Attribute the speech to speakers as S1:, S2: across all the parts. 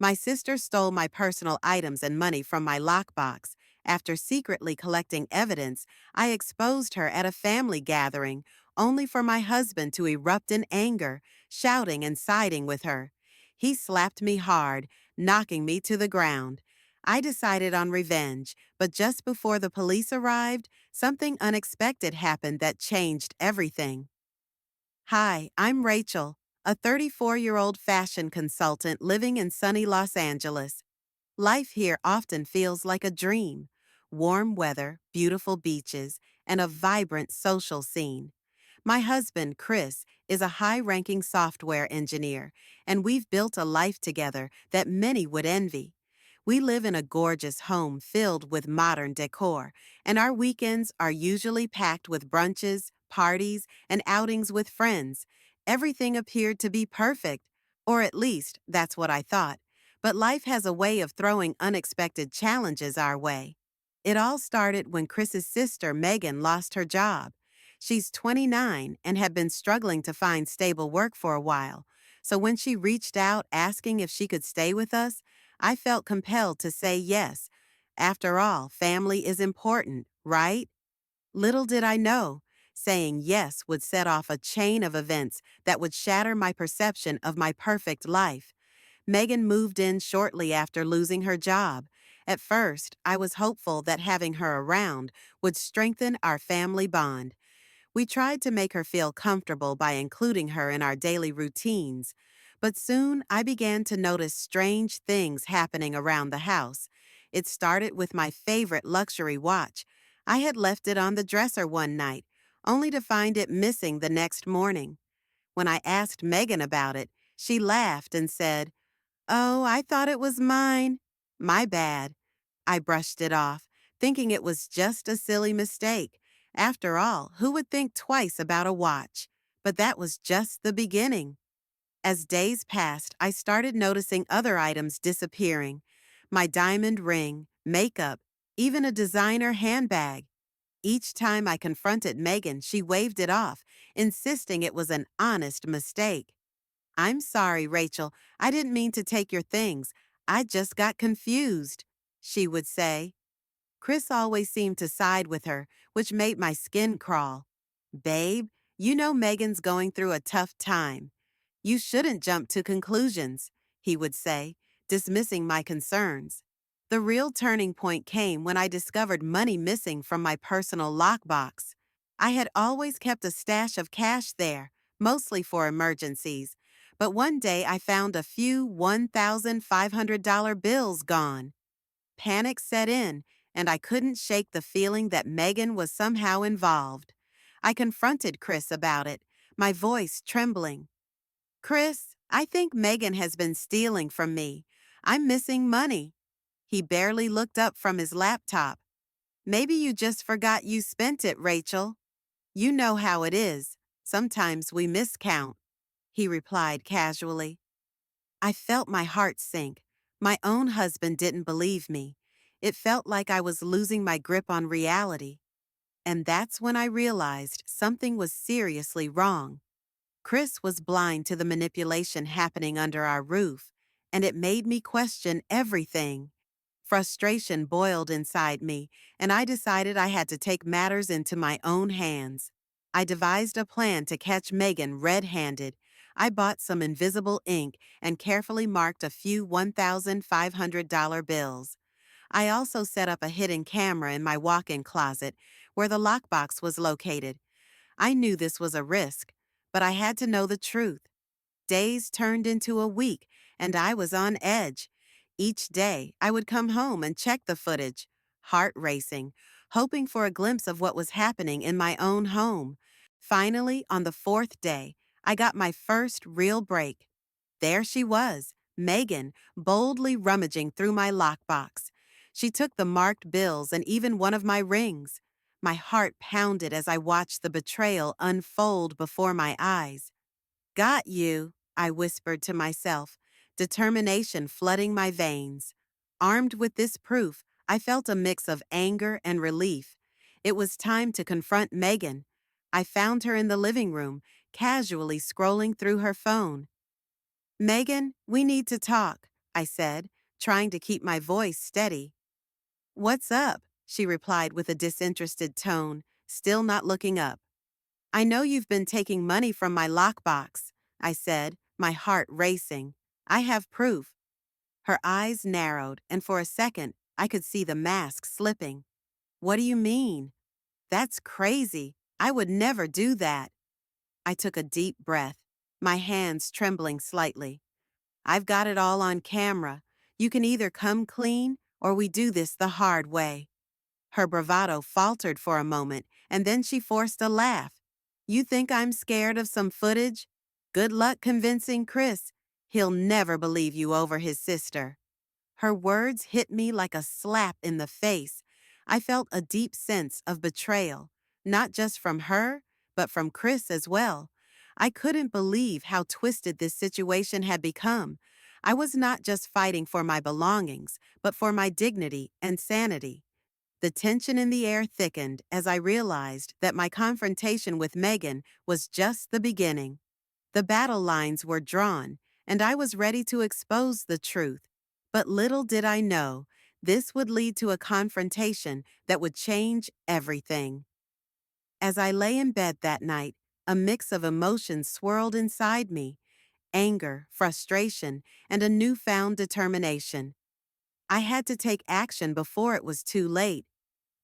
S1: My sister stole my personal items and money from my lockbox. After secretly collecting evidence, I exposed her at a family gathering, only for my husband to erupt in anger, shouting and siding with her. He slapped me hard, knocking me to the ground. I decided on revenge, but just before the police arrived, something unexpected happened that changed everything. Hi, I'm Rachel, a 34-year-old fashion consultant living in sunny Los Angeles. Life here often feels like a dream. Warm weather, beautiful beaches, and a vibrant social scene. My husband, Chris, is a high-ranking software engineer, and we've built a life together that many would envy. We live in a gorgeous home filled with modern decor, and our weekends are usually packed with brunches, parties, and outings with friends. Everything appeared to be perfect, or at least that's what I thought. But life has a way of throwing unexpected challenges our way. It all started when Chris's sister, Megan, lost her job. She's 29 and had been struggling to find stable work for a while. So when she reached out asking if she could stay with us, I felt compelled to say yes. After all, family is important, right? Little did I know, saying yes would set off a chain of events that would shatter my perception of my perfect life. Megan moved in shortly after losing her job. At first, I was hopeful that having her around would strengthen our family bond. We tried to make her feel comfortable by including her in our daily routines, but soon I began to notice strange things happening around the house. It started with my favorite luxury watch. I had left it on the dresser one night, only to find it missing the next morning. When I asked Megan about it, she laughed and said, "Oh, I thought it was mine." My bad. I brushed it off, thinking it was just a silly mistake. After all, who would think twice about a watch? But that was just the beginning. As days passed, I started noticing other items disappearing. My diamond ring, makeup, even a designer handbag. Each time I confronted Megan, she waved it off, insisting it was an honest mistake. "I'm sorry, Rachel. I didn't mean to take your things. I just got confused," she would say. Chris always seemed to side with her, which made my skin crawl. "Babe, you know Megan's going through a tough time. You shouldn't jump to conclusions," he would say, dismissing my concerns. The real turning point came when I discovered money missing from my personal lockbox. I had always kept a stash of cash there, mostly for emergencies, but one day I found a few $1,500 bills gone. Panic set in, and I couldn't shake the feeling that Megan was somehow involved. I confronted Chris about it, my voice trembling. "Chris, I think Megan has been stealing from me. I'm missing money." He barely looked up from his laptop. "Maybe you just forgot you spent it, Rachel. You know how it is. Sometimes we miscount," he replied casually. I felt my heart sink. My own husband didn't believe me. It felt like I was losing my grip on reality. And that's when I realized something was seriously wrong. Chris was blind to the manipulation happening under our roof, and it made me question everything. Frustration boiled inside me, and I decided I had to take matters into my own hands. I devised a plan to catch Megan red-handed. I bought some invisible ink and carefully marked a few $1,500 bills. I also set up a hidden camera in my walk-in closet where the lockbox was located. I knew this was a risk, but I had to know the truth. Days turned into a week, and I was on edge. Each day, I would come home and check the footage, heart racing, hoping for a glimpse of what was happening in my own home. Finally, on the fourth day, I got my first real break. There she was, Megan, boldly rummaging through my lockbox. She took the marked bills and even one of my rings. My heart pounded as I watched the betrayal unfold before my eyes. "Got you," I whispered to myself, determination flooding my veins. Armed with this proof, I felt a mix of anger and relief. It was time to confront Megan. I found her in the living room, casually scrolling through her phone. "Megan, we need to talk." I said, trying to keep my voice steady. What's up? She replied with a disinterested tone, still not looking up. I know you've been taking money from my lockbox, I said, my heart racing. I have proof. Her eyes narrowed, and for a second, I could see the mask slipping. What do you mean? That's crazy. I would never do that. I took a deep breath, my hands trembling slightly. I've got it all on camera. You can either come clean or we do this the hard way. Her bravado faltered for a moment, and then she forced a laugh. You think I'm scared of some footage? Good luck convincing Chris. He'll never believe you over his sister. Her words hit me like a slap in the face. I felt a deep sense of betrayal, not just from her, but from Chris as well. I couldn't believe how twisted this situation had become. I was not just fighting for my belongings, but for my dignity and sanity. The tension in the air thickened as I realized that my confrontation with Megan was just the beginning. The battle lines were drawn, and I was ready to expose the truth. But little did I know, this would lead to a confrontation that would change everything. As I lay in bed that night, a mix of emotions swirled inside me: anger, frustration, and a newfound determination. I had to take action before it was too late.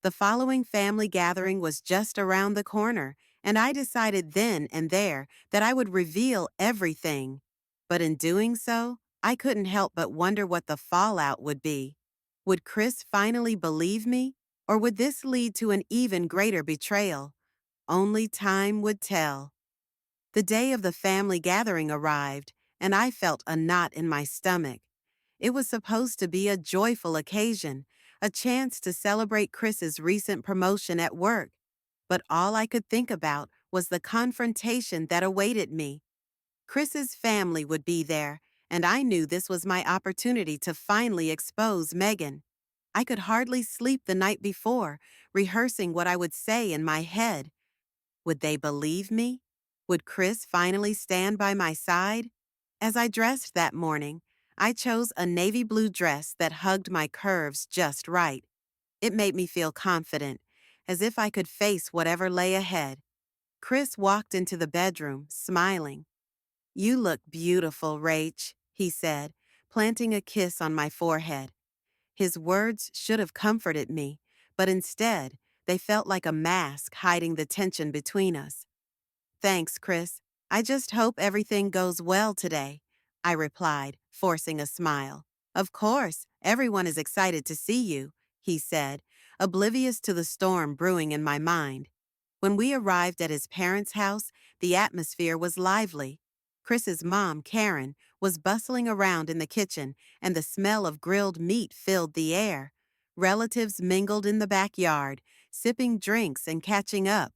S1: The following family gathering was just around the corner, and I decided then and there that I would reveal everything. But in doing so, I couldn't help but wonder what the fallout would be. Would Chris finally believe me, or would this lead to an even greater betrayal? Only time would tell. The day of the family gathering arrived, and I felt a knot in my stomach. It was supposed to be a joyful occasion, a chance to celebrate Chris's recent promotion at work. But all I could think about was the confrontation that awaited me. Chris's family would be there, and I knew this was my opportunity to finally expose Megan. I could hardly sleep the night before, rehearsing what I would say in my head. Would they believe me? Would Chris finally stand by my side? As I dressed that morning, I chose a navy blue dress that hugged my curves just right. It made me feel confident, as if I could face whatever lay ahead. Chris walked into the bedroom, smiling. You look beautiful, Rach, he said, planting a kiss on my forehead. His words should have comforted me, but instead, they felt like a mask hiding the tension between us. Thanks, Chris. I just hope everything goes well today, I replied, forcing a smile. Of course, everyone is excited to see you, he said, oblivious to the storm brewing in my mind. When we arrived at his parents' house, the atmosphere was lively. Chris's mom, Karen, was bustling around in the kitchen, and the smell of grilled meat filled the air. Relatives mingled in the backyard, sipping drinks and catching up.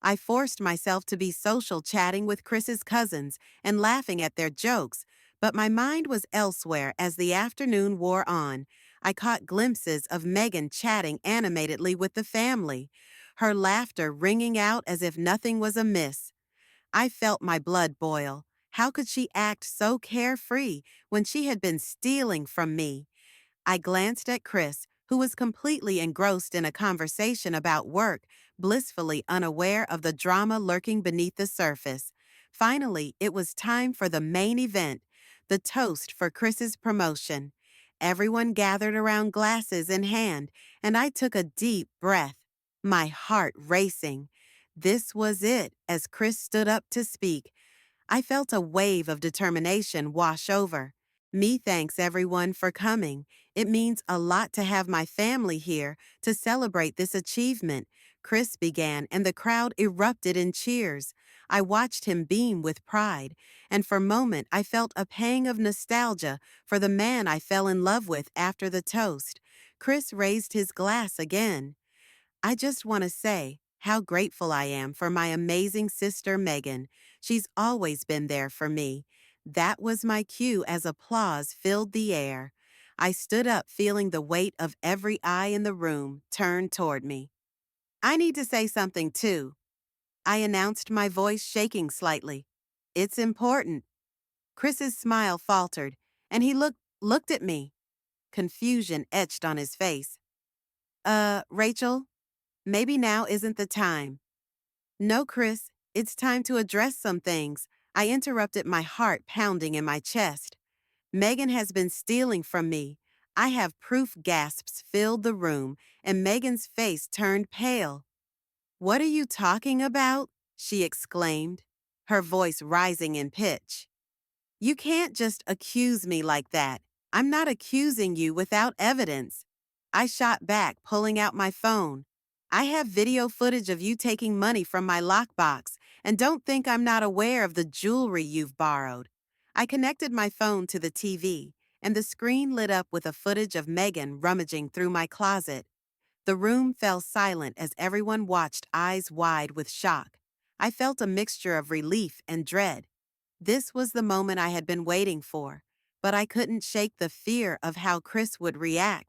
S1: I forced myself to be social, chatting with Chris's cousins and laughing at their jokes, but my mind was elsewhere as the afternoon wore on. I caught glimpses of Megan chatting animatedly with the family, her laughter ringing out as if nothing was amiss. I felt my blood boil. How could she act so carefree when she had been stealing from me? I glanced at Chris, who was completely engrossed in a conversation about work, blissfully unaware of the drama lurking beneath the surface. Finally, it was time for the main event, the toast for Chris's promotion. Everyone gathered around, glasses in hand, and I took a deep breath, my heart racing. This was it, as Chris stood up to speak. I felt a wave of determination wash over. Me thanks everyone for coming. It means a lot to have my family here to celebrate this achievement, Chris began, and the crowd erupted in cheers. I watched him beam with pride, and for a moment I felt a pang of nostalgia for the man I fell in love with after the toast. Chris raised his glass again. I just want to say how grateful I am for my amazing sister Megan. She's always been there for me. That was my cue as applause filled the air. I stood up, feeling the weight of every eye in the room turned toward me. I need to say something too, I announced, my voice shaking slightly. It's important. Chris's smile faltered, and he looked looked at me, confusion etched on his face. Rachel, maybe now isn't the time. No, Chris, it's time to address some things. I interrupted, my heart pounding in my chest. Megan has been stealing from me. I have proof. Gasps filled the room, and Megan's face turned pale. What are you talking about? She exclaimed, her voice rising in pitch. You can't just accuse me like that. I'm not accusing you without evidence. I shot back, pulling out my phone. I have video footage of you taking money from my lockbox, and don't think I'm not aware of the jewelry you've borrowed. I connected my phone to the TV, and the screen lit up with a footage of Megan rummaging through my closet. The room fell silent as everyone watched, eyes wide with shock. I felt a mixture of relief and dread. This was the moment I had been waiting for, but I couldn't shake the fear of how Chris would react.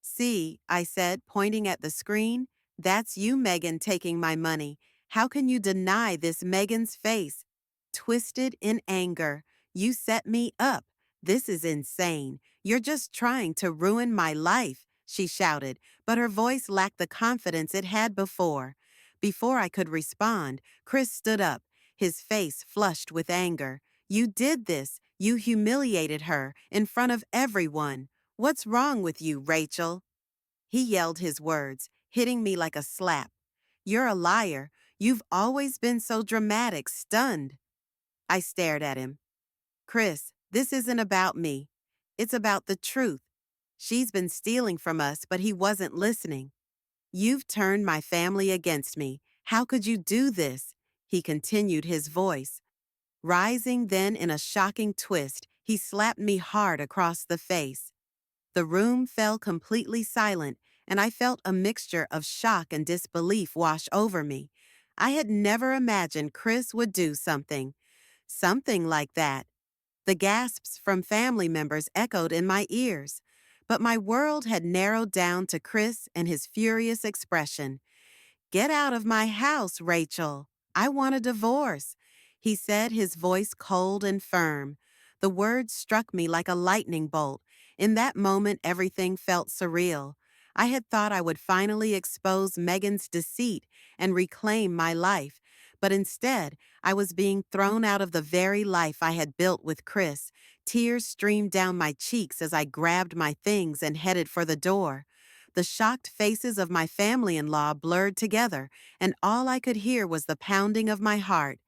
S1: See, I said, pointing at the screen, that's you, Megan, taking my money. How can you deny this? Megan's face twisted in anger. You set me up. This is insane. You're just trying to ruin my life, she shouted, but her voice lacked the confidence it had before. Before I could respond, Chris stood up, his face flushed with anger. You did this. You humiliated her in front of everyone. What's wrong with you, Rachel? He yelled his words, hitting me like a slap. You're a liar. You've always been so dramatic, stunned. I stared at him. Chris, this isn't about me. It's about the truth. She's been stealing from us, but he wasn't listening. You've turned my family against me. How could you do this? He continued, his voice rising. Then, in a shocking twist, he slapped me hard across the face. The room fell completely silent, and I felt a mixture of shock and disbelief wash over me. I had never imagined Chris would do something like that. The gasps from family members echoed in my ears, but my world had narrowed down to Chris and his furious expression. Get out of my house, Rachel. I want a divorce, he said, his voice cold and firm. The words struck me like a lightning bolt. In that moment, everything felt surreal. I had thought I would finally expose Megan's deceit and reclaim my life, but instead, I was being thrown out of the very life I had built with Chris. Tears streamed down my cheeks as I grabbed my things and headed for the door. The shocked faces of my family-in-law blurred together, and all I could hear was the pounding of my heart.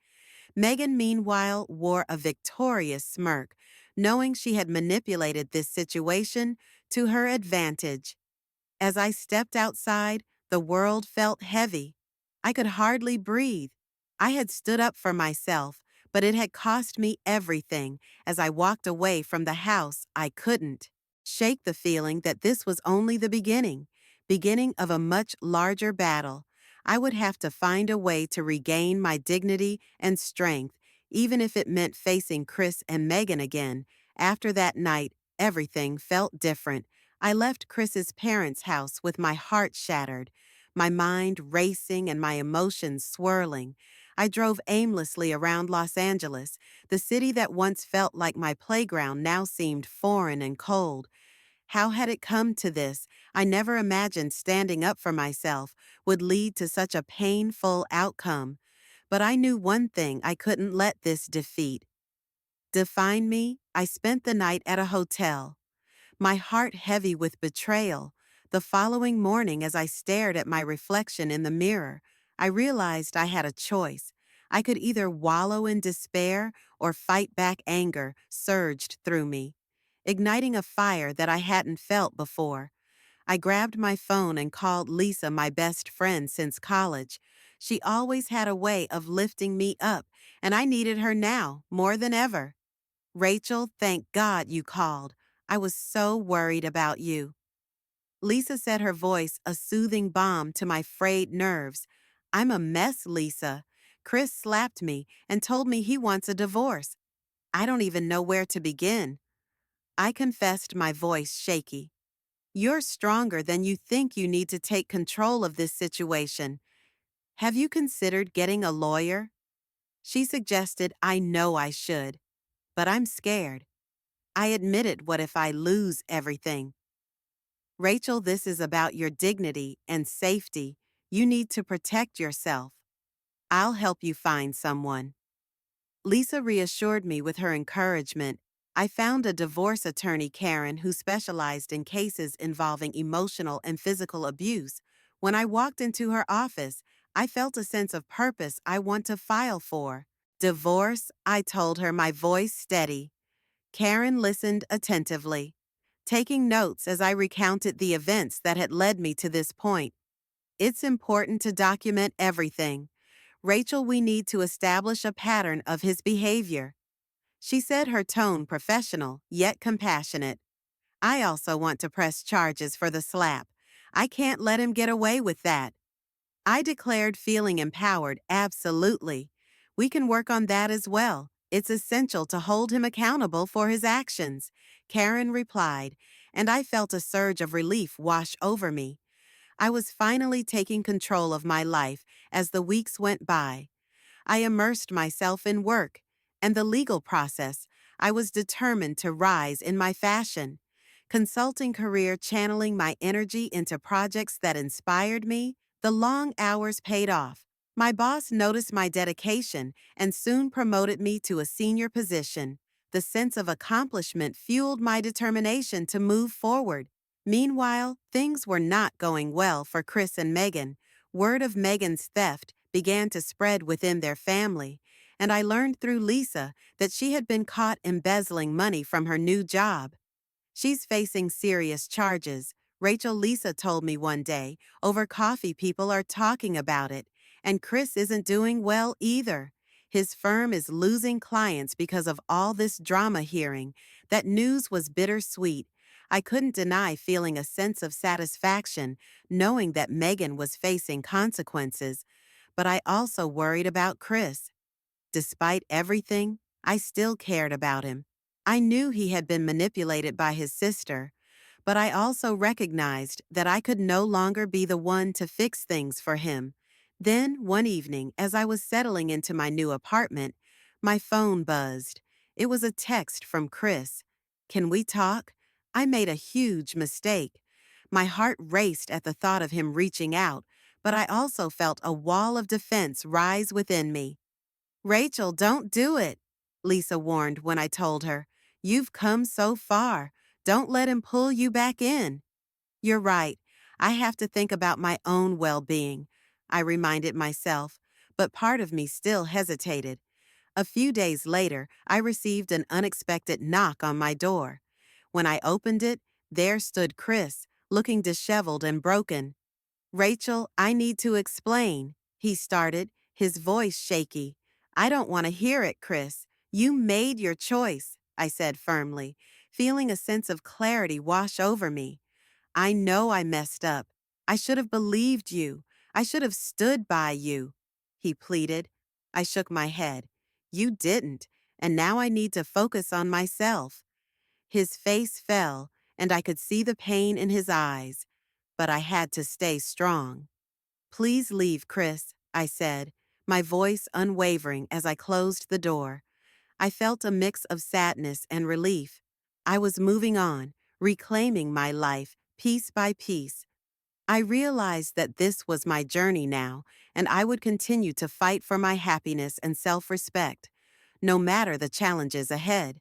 S1: Megan, meanwhile, wore a victorious smirk, knowing she had manipulated this situation to her advantage. As I stepped outside, the world felt heavy. I could hardly breathe. I had stood up for myself, but it had cost me everything. As I walked away from the house, I couldn't shake the feeling that this was only the beginning of a much larger battle. I would have to find a way to regain my dignity and strength, even if it meant facing Chris and Megan again. After that night, everything felt different. I left Chris's parents' house with my heart shattered, my mind racing and my emotions swirling. I drove aimlessly around Los Angeles. The city that once felt like my playground now seemed foreign and cold. How had it come to this? I never imagined standing up for myself would lead to such a painful outcome. But I knew one thing: I couldn't let this defeat define me. I spent the night at a hotel, my heart heavy with betrayal. The following morning, as I stared at my reflection in the mirror, I realized I had a choice. I could either wallow in despair or fight back. Anger surged through me, igniting a fire that I hadn't felt before. I grabbed my phone and called Lisa, my best friend since college. She always had a way of lifting me up, and I needed her now more than ever. Rachel, thank God you called. I was so worried about you. Lisa said, her voice a soothing balm to my frayed nerves. I'm a mess, Lisa. Chris slapped me and told me he wants a divorce. I don't even know where to begin. I confessed, my voice shaky. You're stronger than you think. You need to take control of this situation. Have you considered getting a lawyer? She suggested. I know I should, but I'm scared. I admitted, what if I lose everything? Rachel, this is about your dignity and safety. You need to protect yourself. I'll help you find someone. Lisa reassured me with her encouragement. I found a divorce attorney, Karen, who specialized in cases involving emotional and physical abuse. When I walked into her office, I felt a sense of purpose I want to file for. Divorce, I told her, my voice steady. Karen listened attentively, taking notes as I recounted the events that had led me to this point. It's important to document everything. Rachel, we need to establish a pattern of his behavior. She said, her tone professional, yet compassionate. I also want to press charges for the slap. I can't let him get away with that. I declared, feeling empowered. Absolutely. We can work on that as well. It's essential to hold him accountable for his actions, Karen replied, and I felt a surge of relief wash over me. I was finally taking control of my life as the weeks went by. I immersed myself in work and the legal process. I was determined to rise in my fashion. Consulting career, channeling my energy into projects that inspired me, the long hours paid off. My boss noticed my dedication and soon promoted me to a senior position. The sense of accomplishment fueled my determination to move forward. Meanwhile, things were not going well for Chris and Megan. Word of Megan's theft began to spread within their family, and I learned through Lisa that she had been caught embezzling money from her new job. She's facing serious charges, Rachel, Lisa told me one day. Over coffee, people are talking about it, and Chris isn't doing well either. His firm is losing clients because of all this drama. Hearing that news was bittersweet. I couldn't deny feeling a sense of satisfaction, knowing that Megan was facing consequences, but I also worried about Chris. Despite everything, I still cared about him. I knew he had been manipulated by his sister, but I also recognized that I could no longer be the one to fix things for him. Then, one evening, as I was settling into my new apartment, my phone buzzed. It was a text from Chris. "Can we talk? I made a huge mistake." My heart raced at the thought of him reaching out, but I also felt a wall of defense rise within me. "Rachel, don't do it," Lisa warned when I told her. "You've come so far. Don't let him pull you back in." "You're right. I have to think about my own well-being," I reminded myself, but part of me still hesitated. A few days later, I received an unexpected knock on my door. When I opened it, there stood Chris, looking disheveled and broken. "Rachel, I need to explain," he started, his voice shaky. "I don't want to hear it, Chris. You made your choice," I said firmly, feeling a sense of clarity wash over me. "I know I messed up. I should have believed you. I should have stood by you," he pleaded. I shook my head. "You didn't, and now I need to focus on myself." His face fell, and I could see the pain in his eyes, but I had to stay strong. "Please leave, Chris," I said, my voice unwavering as I closed the door. I felt a mix of sadness and relief. I was moving on, reclaiming my life, piece by piece. I realized that this was my journey now, and I would continue to fight for my happiness and self-respect, no matter the challenges ahead.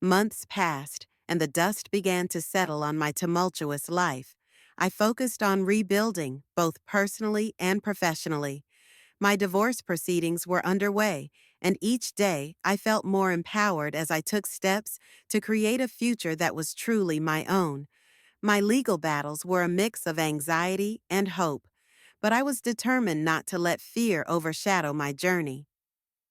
S1: Months passed, and the dust began to settle on my tumultuous life. I focused on rebuilding, both personally and professionally. My divorce proceedings were underway, and each day I felt more empowered as I took steps to create a future that was truly my own. My legal battles were a mix of anxiety and hope, but I was determined not to let fear overshadow my journey.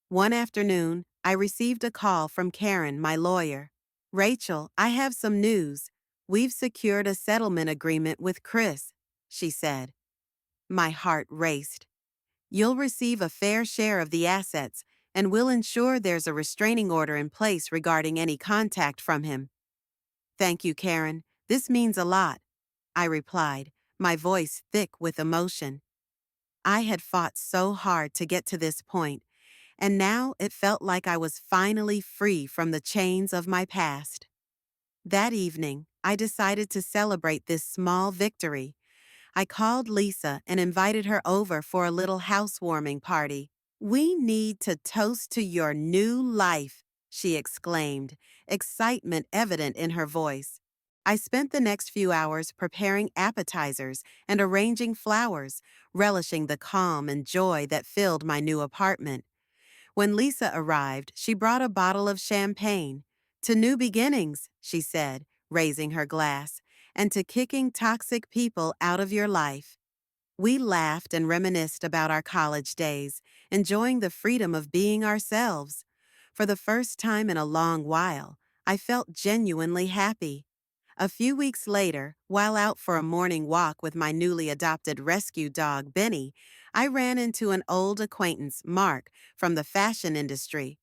S1: One afternoon, I received a call from Karen, my lawyer. "Rachel, I have some news. We've secured a settlement agreement with Chris," she said. My heart raced. "You'll receive a fair share of the assets, and we'll ensure there's a restraining order in place regarding any contact from him." "Thank you, Karen. This means a lot," I replied, my voice thick with emotion. I had fought so hard to get to this point, and now it felt like I was finally free from the chains of my past. That evening, I decided to celebrate this small victory. I called Lisa and invited her over for a little housewarming party. "We need to toast to your new life," she exclaimed, excitement evident in her voice. I spent the next few hours preparing appetizers and arranging flowers, relishing the calm and joy that filled my new apartment. When Lisa arrived, she brought a bottle of champagne. "To new beginnings," she said, raising her glass, "and to kicking toxic people out of your life." We laughed and reminisced about our college days, enjoying the freedom of being ourselves. For the first time in a long while, I felt genuinely happy. A few weeks later, while out for a morning walk with my newly adopted rescue dog, Benny, I ran into an old acquaintance, Mark, from the fashion industry.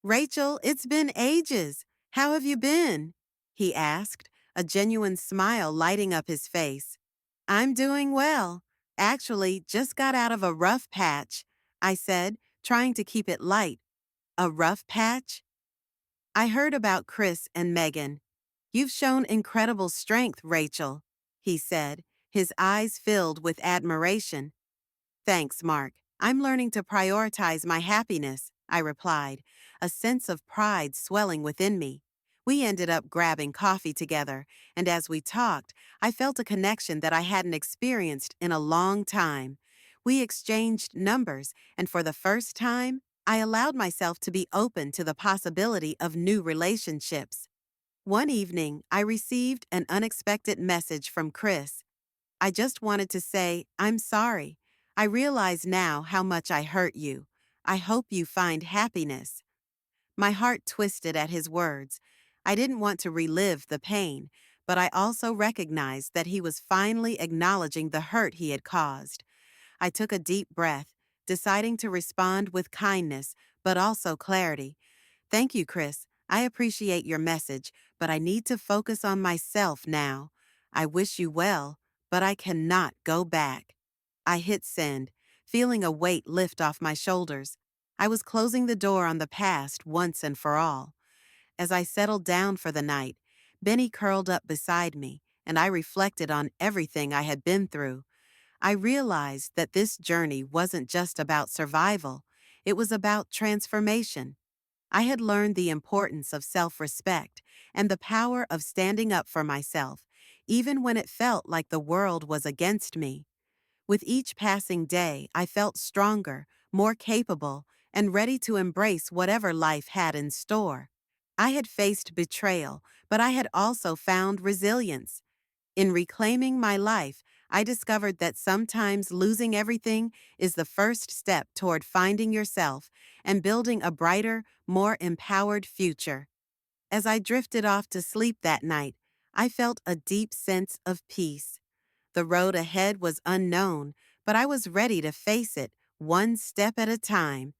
S1: "Rachel, it's been ages. How have you been?" he asked, a genuine smile lighting up his face. "I'm doing well. Actually, just got out of a rough patch," I said, trying to keep it light. "A rough patch?" "I heard about Chris and Megan. You've shown incredible strength, Rachel," he said, his eyes filled with admiration. "Thanks, Mark. I'm learning to prioritize my happiness," I replied, a sense of pride swelling within me. We ended up grabbing coffee together, and as we talked, I felt a connection that I hadn't experienced in a long time. We exchanged numbers, and for the first time, I allowed myself to be open to the possibility of new relationships. One evening, I received an unexpected message from Chris. "I just wanted to say, I'm sorry. I realize now how much I hurt you. I hope you find happiness." My heart twisted at his words. I didn't want to relive the pain, but I also recognized that he was finally acknowledging the hurt he had caused. I took a deep breath, deciding to respond with kindness, but also clarity. "Thank you, Chris. I appreciate your message, but I need to focus on myself now. I wish you well, but I cannot go back." I hit send, feeling a weight lift off my shoulders. I was closing the door on the past once and for all. As I settled down for the night, Benny curled up beside me, and I reflected on everything I had been through. I realized that this journey wasn't just about survival, it was about transformation. I had learned the importance of self-respect and the power of standing up for myself, even when it felt like the world was against me. With each passing day, I felt stronger, more capable, and ready to embrace whatever life had in store. I had faced betrayal, but I had also found resilience. In reclaiming my life, I discovered that sometimes losing everything is the first step toward finding yourself and building a brighter, more empowered future. As I drifted off to sleep that night, I felt a deep sense of peace. The road ahead was unknown, but I was ready to face it, one step at a time.